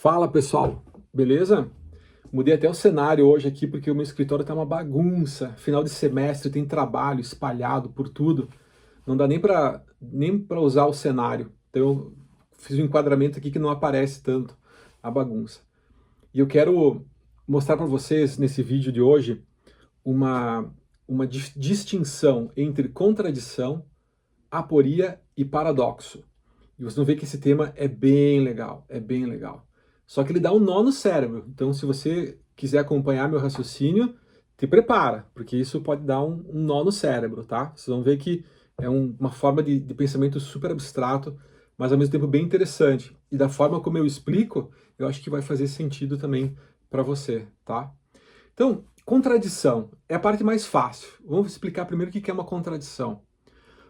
Fala pessoal, beleza? Mudei até o cenário hoje aqui porque o meu escritório tá uma bagunça. Final de semestre, tem trabalho espalhado por tudo. Não dá nem para usar o cenário. Então eu fiz um enquadramento aqui que não aparece tanto a bagunça. E eu quero mostrar para vocês nesse vídeo de hoje uma, uma distinção entre contradição, aporia e paradoxo. E vocês vão ver que esse tema é bem legal, é bem legal. Só que ele dá um nó no cérebro. Então, se você quiser acompanhar meu raciocínio, te prepara, porque isso pode dar um nó no cérebro, tá? Vocês vão ver que é uma forma de pensamento super abstrato, mas ao mesmo tempo bem interessante. E da forma como eu explico, eu acho que vai fazer sentido também para você, tá? Então, contradição é a parte mais fácil. Vamos explicar primeiro o que é uma contradição.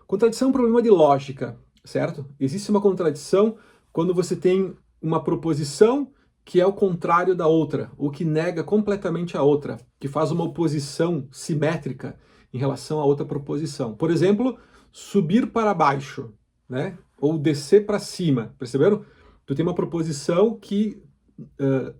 Contradição é um problema de lógica, certo? Existe uma contradição quando você tem uma proposição que é o contrário da outra, ou que nega completamente a outra, que faz uma oposição simétrica em relação a outra proposição. Por exemplo, subir para baixo, né? Ou descer para cima, perceberam? Tu tem uma proposição que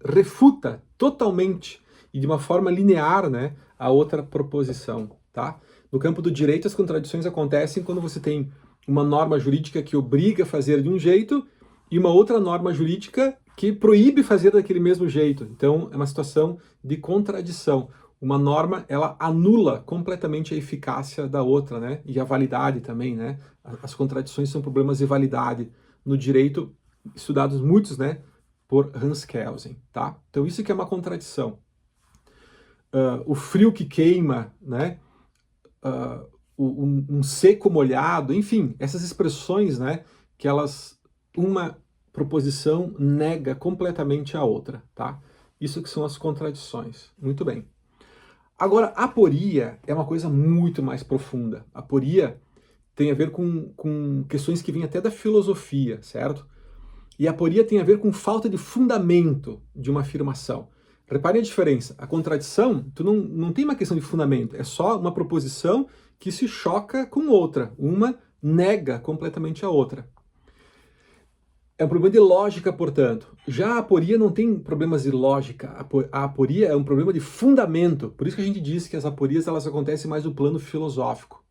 refuta totalmente e de uma forma linear, né, a outra proposição, tá? No campo do direito, as contradições acontecem quando você tem uma norma jurídica que obriga a fazer de um jeito e uma outra norma jurídica que proíbe fazer daquele mesmo jeito. Então, é uma situação de contradição. Uma norma, ela anula completamente a eficácia da outra, né? E a validade também, né? As contradições são problemas de validade no direito, estudados muitos, né? Por Hans Kelsen, tá? Então, isso que é uma contradição. O frio que queima, né? Um seco molhado, enfim, essas expressões, né, que uma proposição nega completamente a outra, tá? Isso que são as contradições. Muito bem. Agora, a aporia é uma coisa muito mais profunda. A aporia tem a ver com questões que vêm até da filosofia, certo? E a aporia tem a ver com falta de fundamento de uma afirmação. Reparem a diferença. A contradição, tu não tem uma questão de fundamento, é só uma proposição que se choca com outra. Uma nega completamente a outra. É um problema de lógica, portanto. Já a aporia não tem problemas de lógica. A aporia é um problema de fundamento. Por isso que a gente diz que as aporias elas acontecem mais no plano filosófico.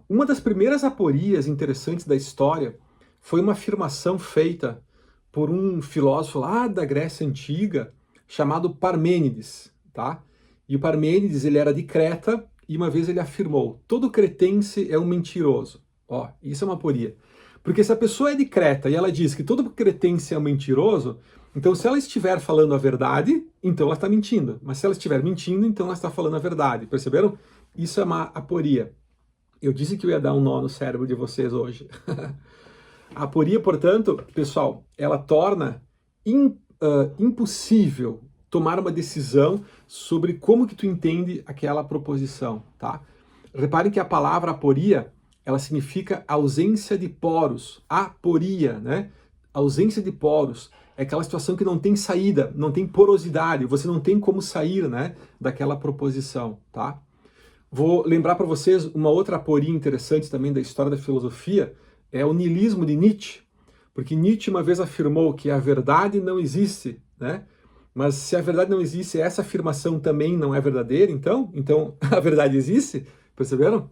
Uma das primeiras aporias interessantes da história foi uma afirmação feita por um filósofo lá da Grécia Antiga, chamado Parmênides, tá? E o Parmênides, ele era de Creta, e uma vez ele afirmou, todo cretense é um mentiroso. Ó, isso é uma aporia. Porque se a pessoa é de Creta e ela diz que todo cretense é um mentiroso, então se ela estiver falando a verdade, então ela está mentindo. Mas se ela estiver mentindo, então ela está falando a verdade. Perceberam? Isso é uma aporia. Eu disse que eu ia dar um nó no cérebro de vocês hoje. A aporia, portanto, pessoal, ela torna impossível tomar uma decisão sobre como que tu entende aquela proposição, tá? Reparem que a palavra aporia, ela significa ausência de poros, aporia, né? Ausência de poros é aquela situação que não tem saída, não tem porosidade, você não tem como sair, né, daquela proposição, tá? Vou lembrar para vocês uma outra aporia interessante também da história da filosofia, é o niilismo de Nietzsche, porque Nietzsche uma vez afirmou que a verdade não existe, né? Mas se a verdade não existe, essa afirmação também não é verdadeira, então a verdade existe, perceberam?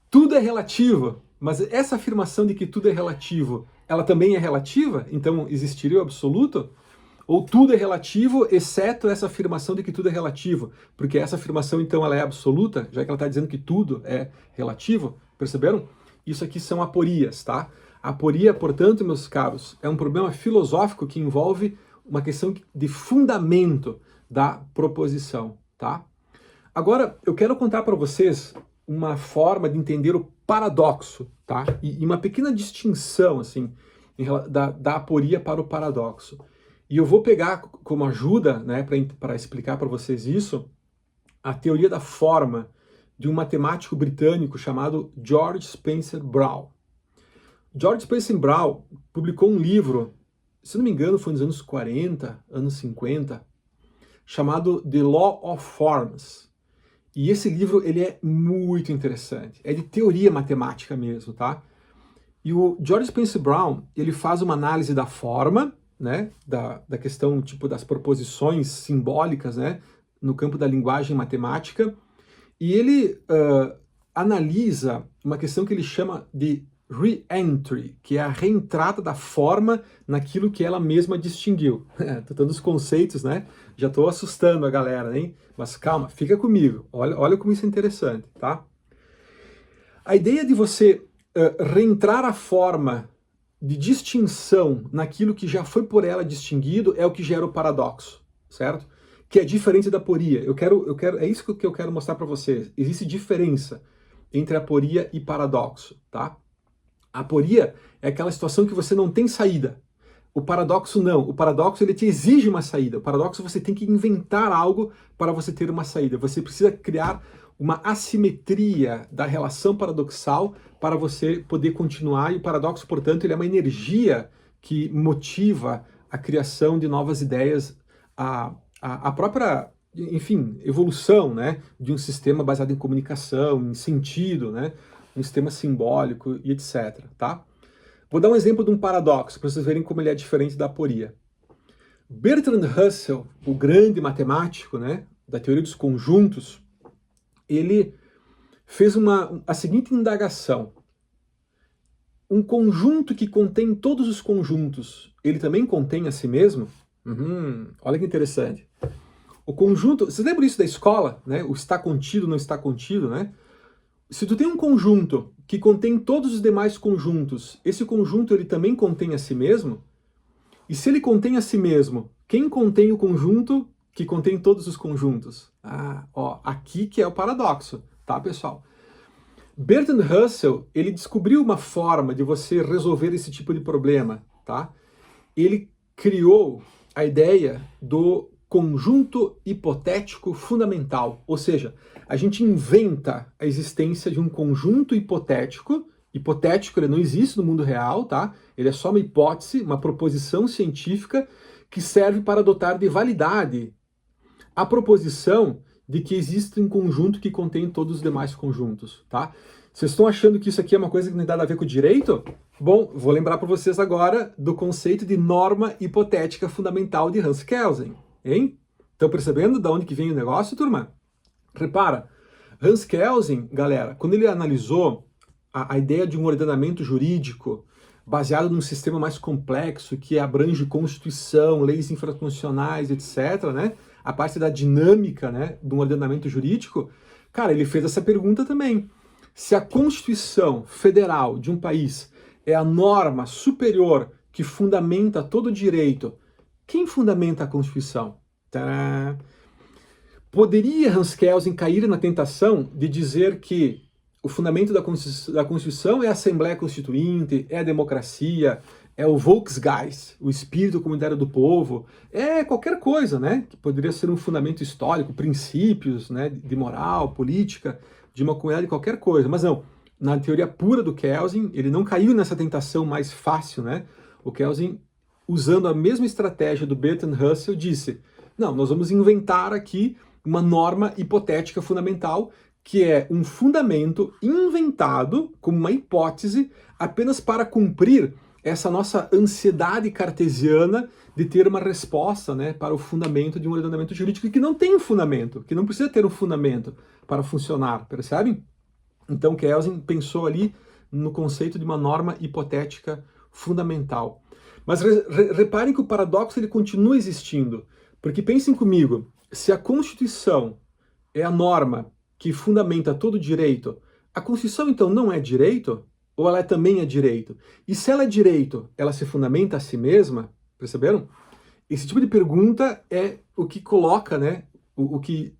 Tudo é relativo, mas essa afirmação de que tudo é relativo, ela também é relativa? Então existiria o absoluto? Ou tudo é relativo, exceto essa afirmação de que tudo é relativo? Porque essa afirmação, então, ela é absoluta, já que ela está dizendo que tudo é relativo, perceberam? Isso aqui são aporias, tá? A aporia, portanto, meus caros, é um problema filosófico que envolve uma questão de fundamento da proposição, tá? Agora, eu quero contar para vocês uma forma de entender o paradoxo, tá? E uma pequena distinção, assim, da aporia para o paradoxo. E eu vou pegar como ajuda, né, para explicar para vocês isso, a teoria da forma de um matemático britânico chamado George Spencer Brown. George Spencer Brown publicou um livro, se não me engano foi nos anos 40, anos 50, chamado The Law of Forms. E esse livro ele é muito interessante, é de teoria matemática mesmo, tá? E o George Spencer Brown, ele faz uma análise da forma, né, da questão tipo das proposições simbólicas, né, no campo da linguagem matemática, e ele analisa uma questão que ele chama de re-entry, que é a reentrada da forma naquilo que ela mesma distinguiu. Tô dando os conceitos, né? Já estou assustando a galera, hein? Mas calma, fica comigo. Olha como isso é interessante, tá? A ideia de você reentrar a forma de distinção naquilo que já foi por ela distinguido é o que gera o paradoxo, certo? Que é diferente da aporia. É isso que eu quero mostrar para vocês. Existe diferença entre aporia e paradoxo, tá? A aporia é aquela situação que você não tem saída. O paradoxo não. O paradoxo ele te exige uma saída. O paradoxo você tem que inventar algo para você ter uma saída. Você precisa criar uma assimetria da relação paradoxal para você poder continuar. E o paradoxo, portanto, ele é uma energia que motiva a criação de novas ideias, a própria, enfim, evolução, né, de um sistema baseado em comunicação, em sentido, né, um sistema simbólico e etc. Tá? Vou dar um exemplo de um paradoxo, para vocês verem como ele é diferente da aporia. Bertrand Russell, o grande matemático, né, da teoria dos conjuntos, ele fez a seguinte indagação. Um conjunto que contém todos os conjuntos, ele também contém a si mesmo? Olha que interessante. O conjunto, vocês lembram isso da escola, né? O está contido, não está contido, né? Se tu tem um conjunto que contém todos os demais conjuntos, esse conjunto ele também contém a si mesmo? E se ele contém a si mesmo, quem contém o conjunto que contém todos os conjuntos? Aqui que é o paradoxo, tá, pessoal? Bertrand Russell, ele descobriu uma forma de você resolver esse tipo de problema, tá? Ele criou a ideia do conjunto hipotético fundamental, ou seja, a gente inventa a existência de um conjunto hipotético ele não existe no mundo real, tá? Ele é só uma hipótese, uma proposição científica que serve para dotar de validade a proposição de que existe um conjunto que contém todos os demais conjuntos, tá? Vocês estão achando que isso aqui é uma coisa que não tem nada a ver com o direito? Bom, vou lembrar para vocês agora do conceito de norma hipotética fundamental de Hans Kelsen, hein? Estão percebendo de onde que vem o negócio, turma? Repara, Hans Kelsen, galera, quando ele analisou a ideia de um ordenamento jurídico baseado num sistema mais complexo que abrange Constituição, leis infraconstitucionais, etc., né? A parte da dinâmica, né, de um ordenamento jurídico, cara, ele fez essa pergunta também. Se a Constituição Federal de um país é a norma superior que fundamenta todo o direito, quem fundamenta a Constituição? Tadá! Poderia Hans Kelsen cair na tentação de dizer que o fundamento da Constituição é a Assembleia Constituinte, é a democracia, é o Volksgeist, o espírito comunitário do povo, é qualquer coisa, né? Que poderia ser um fundamento histórico, princípios, né, de moral, política, de uma comunidade, qualquer coisa. Mas não, na teoria pura do Kelsen, ele não caiu nessa tentação mais fácil, né? O Kelsen, usando a mesma estratégia do Bertrand Russell, disse, não, nós vamos inventar aqui uma norma hipotética fundamental, que é um fundamento inventado como uma hipótese apenas para cumprir essa nossa ansiedade cartesiana de ter uma resposta, né, para o fundamento de um ordenamento jurídico que não tem um fundamento, que não precisa ter um fundamento para funcionar, percebem? Então Kelsen pensou ali no conceito de uma norma hipotética fundamental. Mas reparem que o paradoxo ele continua existindo, porque pensem comigo, se a Constituição é a norma que fundamenta todo o direito, a Constituição então não é direito? Ou ela também é direito? E se ela é direito, ela se fundamenta a si mesma? Perceberam? Esse tipo de pergunta é o que coloca, né, o que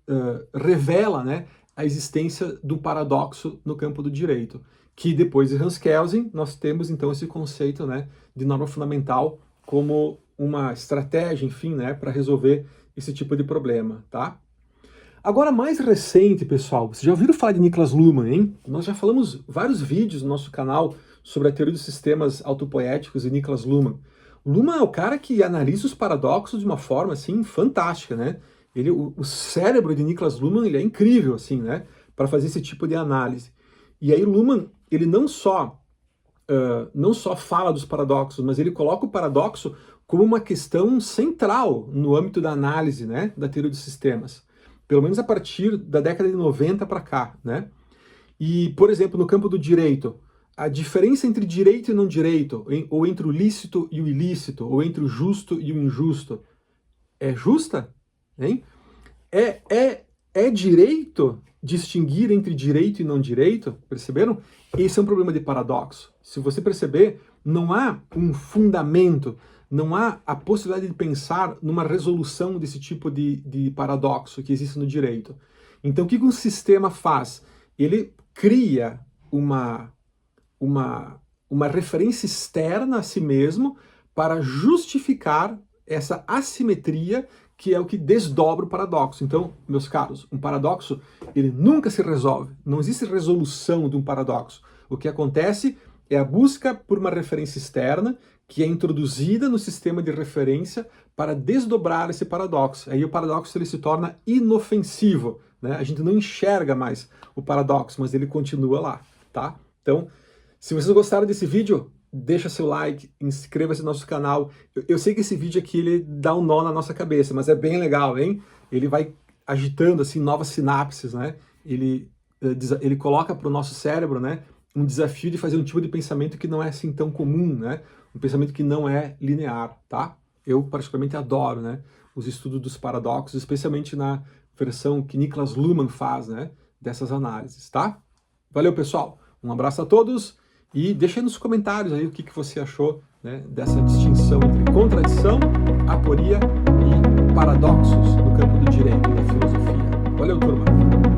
revela, né, a existência do paradoxo no campo do direito. Que depois de Hans Kelsen, nós temos então esse conceito, né, de norma fundamental como uma estratégia, enfim, né, para resolver esse tipo de problema, tá? Agora, mais recente, pessoal, vocês já ouviram falar de Niklas Luhmann, hein? Nós já falamos vários vídeos no nosso canal sobre a teoria dos sistemas autopoéticos e Niklas Luhmann. Luhmann é o cara que analisa os paradoxos de uma forma, assim, fantástica, né? O cérebro de Niklas Luhmann, ele é incrível, assim, né? Para fazer esse tipo de análise. E aí Luhmann, ele não só fala dos paradoxos, mas ele coloca o paradoxo como uma questão central no âmbito da análise, né, da teoria dos sistemas, pelo menos a partir da década de 90 para cá, né? E, por exemplo, no campo do direito, a diferença entre direito e não direito, ou entre o lícito e o ilícito, ou entre o justo e o injusto, é justa? Hein? É direito distinguir entre direito e não direito? Perceberam? Esse é um problema de paradoxo. Se você perceber, não há um fundamento, não há a possibilidade de pensar numa resolução desse tipo de paradoxo que existe no direito. Então, o que um sistema faz? Ele cria uma referência externa a si mesmo para justificar essa assimetria que é o que desdobra o paradoxo. Então, meus caros, um paradoxo, ele nunca se resolve. Não existe resolução de um paradoxo. O que acontece é a busca por uma referência externa que é introduzida no sistema de referência para desdobrar esse paradoxo. Aí o paradoxo ele se torna inofensivo, né? A gente não enxerga mais o paradoxo, mas ele continua lá, tá? Então, se vocês gostaram desse vídeo, deixa seu like, inscreva-se no nosso canal. Eu sei que esse vídeo aqui ele dá um nó na nossa cabeça, mas é bem legal, hein? Ele vai agitando assim novas sinapses, né? Ele coloca para o nosso cérebro, né, um desafio de fazer um tipo de pensamento que não é assim tão comum, né? Um pensamento que não é linear, tá? Eu particularmente adoro, né, os estudos dos paradoxos, especialmente na versão que Niklas Luhmann faz, né, dessas análises, tá? Valeu, pessoal. Um abraço a todos. E deixa aí nos comentários aí o que você achou, né, dessa distinção entre contradição, aporia e paradoxos no campo do direito e da filosofia. Valeu, turma!